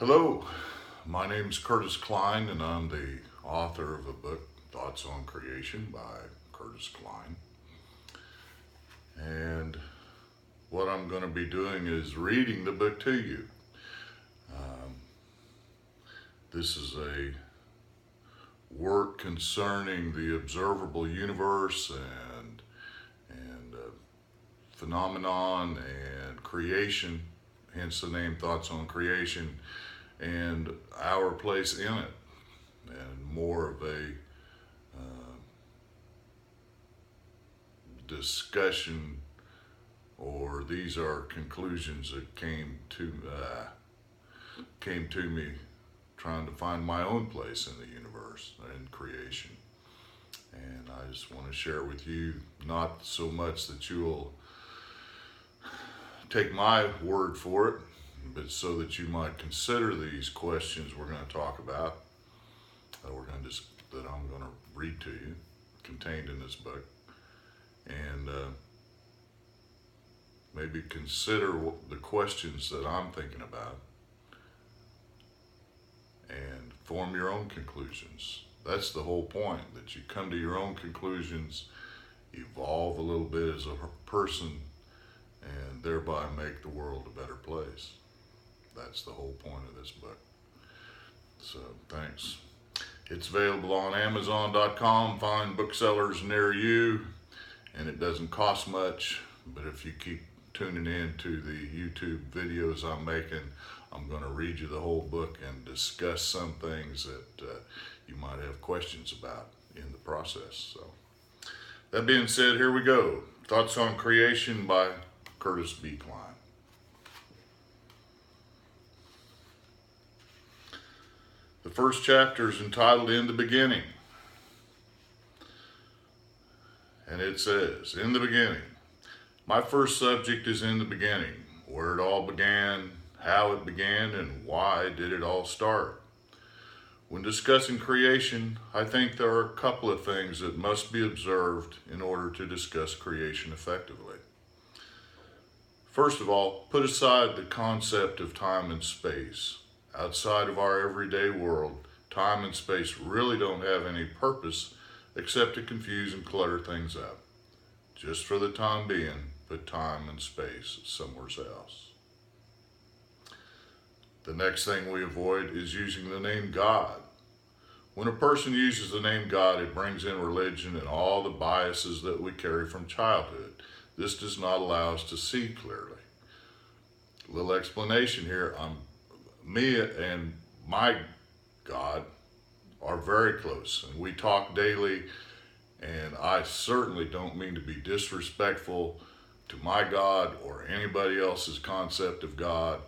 Hello, my name is Curtis Klein, and I'm the author of the book Thoughts on Creation by Curtis Klein. And what I'm going to be doing is reading the book to you. This is a work concerning the observable universe and phenomenon and creation, hence the name Thoughts on Creation, and our place in it, and more of a discussion, or these are conclusions that came to me trying to find my own place in the universe and creation. And I just want to share with you, not so much that you'll take my word for it, but so that you might consider these questions we're going to talk about, that I'm going to read to you, contained in this book, and maybe consider the questions that I'm thinking about and form your own conclusions. That's the whole point, that you come to your own conclusions, evolve a little bit as a person, and thereby make the world a better place. That's the whole point of this book. So, thanks. It's available on Amazon.com, find booksellers near you, and it doesn't cost much, but if you keep tuning in to the YouTube videos I'm making, I'm going to read you the whole book and discuss some things that you might have questions about in the process. So, that being said, here we go. Thoughts on Creation by Curtis B. Klein. The first chapter is entitled In the Beginning. And it says, in the beginning, my first subject is in the beginning, where it all began, how it began, and why did it all start. When discussing creation, I think there are a couple of things that must be observed in order to discuss creation effectively. First of all, put aside the concept of time and space. Outside of our everyday world, time and space really don't have any purpose except to confuse and clutter things up. Just for the time being, put time and space somewhere else. The next thing we avoid is using the name God. When a person uses the name God, it brings in religion and all the biases that we carry from childhood. This does not allow us to see clearly. A little explanation here. Me and my God are very close, and we talk daily, and I certainly don't mean to be disrespectful to my God or anybody else's concept of God,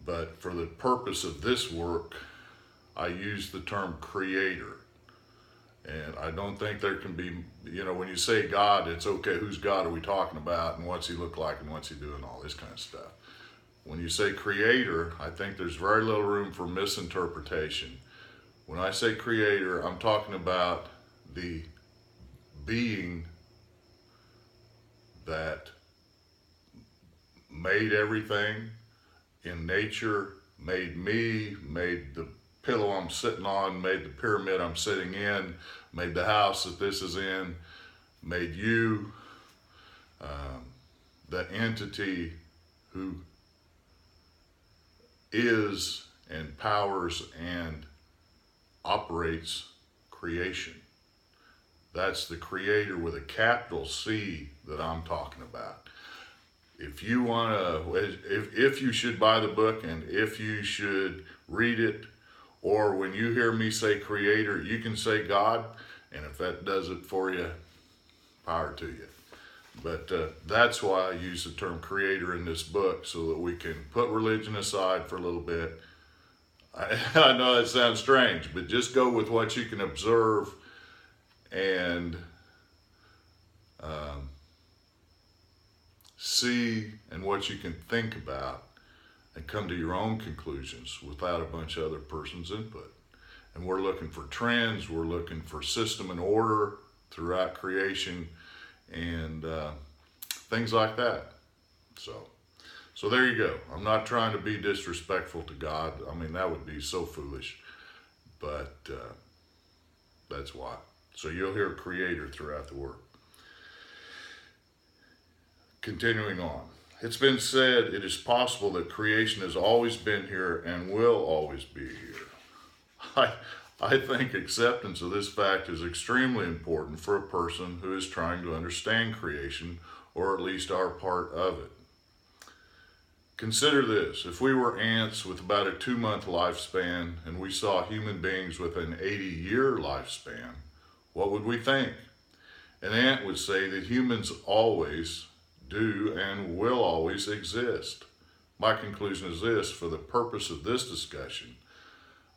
but for the purpose of this work, I use the term creator. And I don't think there can be, when you say God, it's okay, whose God are we talking about, and what's he look like, and what's he doing, all this kind of stuff. When you say creator, I think there's very little room for misinterpretation. When I say creator, I'm talking about the being that made everything in nature, made me, made the pillow I'm sitting on, made the pyramid I'm sitting in, made the house that this is in, made you, the entity who is and powers and operates creation. That's the creator with a capital C that I'm talking about. If you want to, if you should buy the book and if you should read it, or when you hear me say creator, you can say God, and if that does it for you, power to you. But that's why I use the term creator in this book, so that we can put religion aside for a little bit. I know that sounds strange, but just go with what you can observe and see, and what you can think about, and come to your own conclusions without a bunch of other person's input. And we're looking for trends, we're looking for system and order throughout creation, and things like that. So So there you go. I'm not trying to be disrespectful to God. I mean, that would be so foolish. But that's why. So you'll hear creator throughout the word. Continuing on. It's been said it is possible that creation has always been here and will always be here. I think acceptance of this fact is extremely important for a person who is trying to understand creation, or at least our part of it. Consider this. If we were ants with about a 2-month lifespan and we saw human beings with an 80-year lifespan, what would we think? An ant would say that humans always do and will always exist. My conclusion is this: for the purpose of this discussion,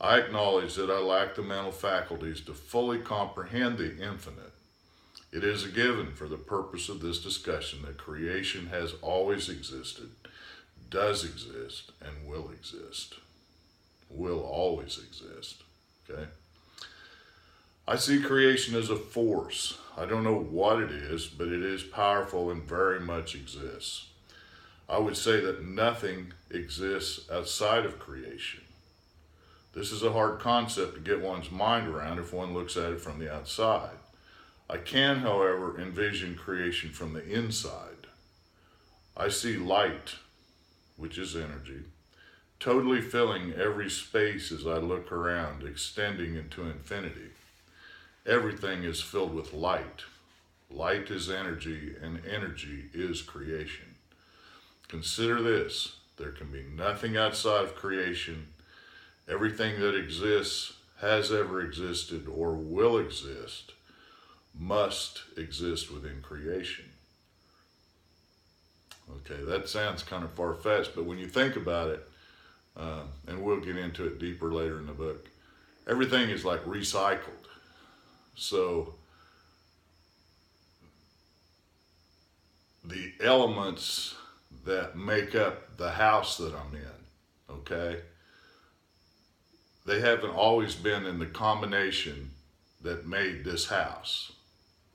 I acknowledge that I lack the mental faculties to fully comprehend the infinite. It is a given for the purpose of this discussion that creation has always existed, does exist, and will exist. Will always exist. Okay? I see creation as a force. I don't know what it is, but it is powerful and very much exists. I would say that nothing exists outside of creation. This is a hard concept to get one's mind around if one looks at it from the outside. I can, however, envision creation from the inside. I see light, which is energy, totally filling every space as I look around, extending into infinity. Everything is filled with light. Light is energy, and energy is creation. Consider this: there can be nothing outside of creation. Everything that exists, has ever existed, or will exist must exist within creation. Okay, that sounds kind of far-fetched, but when you think about it, and we'll get into it deeper later in the book, everything is like recycled. So the elements that make up the house that I'm in, okay, they haven't always been in the combination that made this house,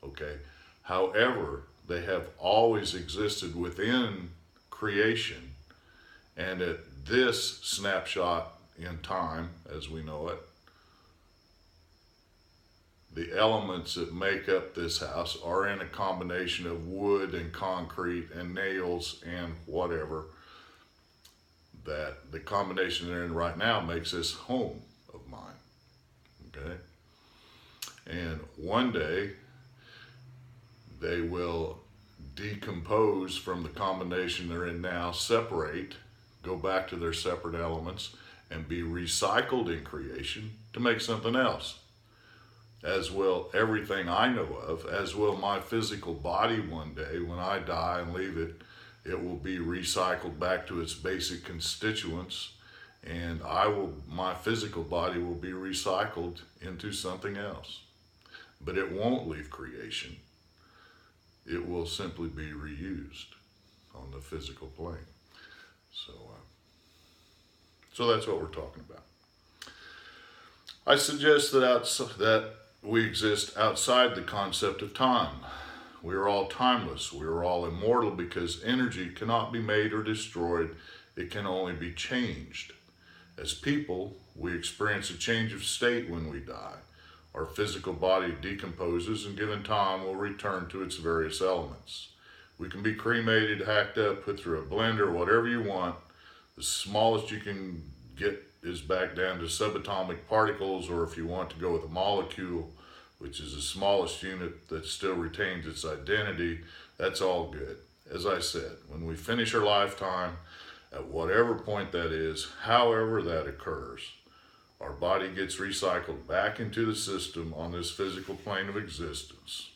okay? However, they have always existed within creation, and at this snapshot in time, as we know it, the elements that make up this house are in a combination of wood and concrete and nails and whatever, that the combination they're in right now makes this home of mine, okay? And one day, they will decompose from the combination they're in now, separate, go back to their separate elements, and be recycled in creation to make something else. As will everything I know of, as will my physical body one day. When I die and leave it, it will be recycled back to its basic constituents, and my physical body will be recycled into something else. But it won't leave creation. It will simply be reused on the physical plane. So that's what we're talking about. I suggest that we exist outside the concept of time. We are all timeless. We are all immortal because energy cannot be made or destroyed. It can only be changed. As people, we experience a change of state when we die. Our physical body decomposes and given time will return to its various elements. We can be cremated, hacked up, put through a blender, whatever you want. The smallest you can get is back down to subatomic particles, or if you want to go with a molecule, which is the smallest unit that still retains its identity, that's all good. As I said, when we finish our lifetime, at whatever point that is, however that occurs, our body gets recycled back into the system on this physical plane of existence.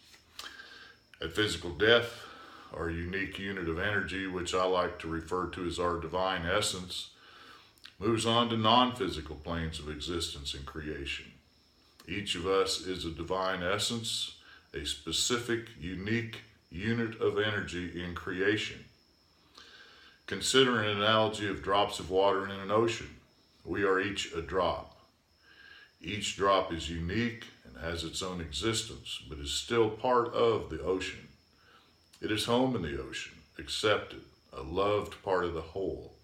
At physical death, our unique unit of energy, which I like to refer to as our divine essence, moves on to non-physical planes of existence and creation. Each of us is a divine essence, a specific, unique unit of energy in creation. Consider an analogy of drops of water in an ocean. We are each a drop. Each drop is unique and has its own existence, but is still part of the ocean. It is home in the ocean, accepted, a loved part of the whole.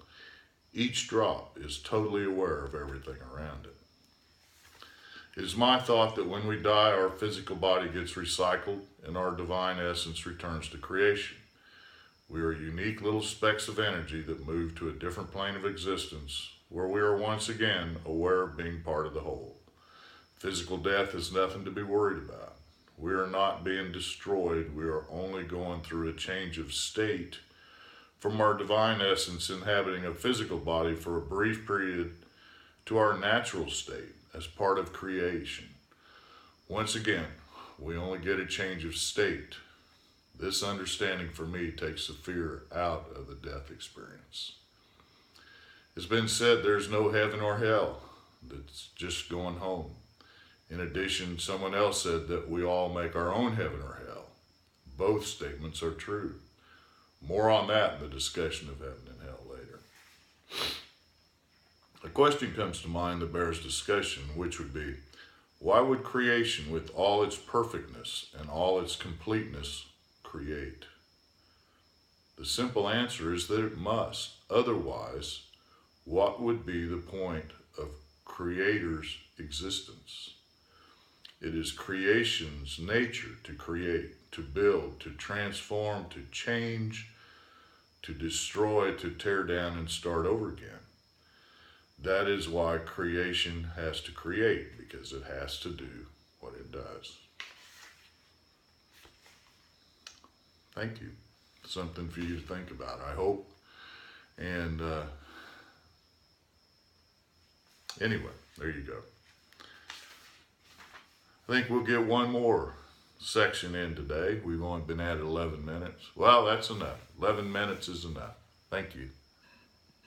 Each drop is totally aware of everything around it. It is my thought that when we die, our physical body gets recycled and our divine essence returns to creation. We are unique little specks of energy that move to a different plane of existence where we are once again aware of being part of the whole. Physical death is nothing to be worried about. We are not being destroyed. We are only going through a change of state from our divine essence inhabiting a physical body for a brief period to our natural state as part of creation. Once again, we only get a change of state. This understanding for me takes the fear out of the death experience. It's been said there's no heaven or hell, that's just going home. In addition, someone else said that we all make our own heaven or hell. Both statements are true. More on that in the discussion of heaven and hell later. A question comes to mind that bears discussion, which would be, why would creation with all its perfectness and all its completeness create? The simple answer is that it must. Otherwise, what would be the point of Creator's existence? It is creation's nature to create, to build, to transform, to change, to destroy, to tear down and start over again. That is why creation has to create, because it has to do what it does. Thank you. Something for you to think about, I hope. And anyway, there you go. I think we'll get one more section in today. We've only been at it 11 minutes. Well, that's enough. 11 minutes is enough. Thank you.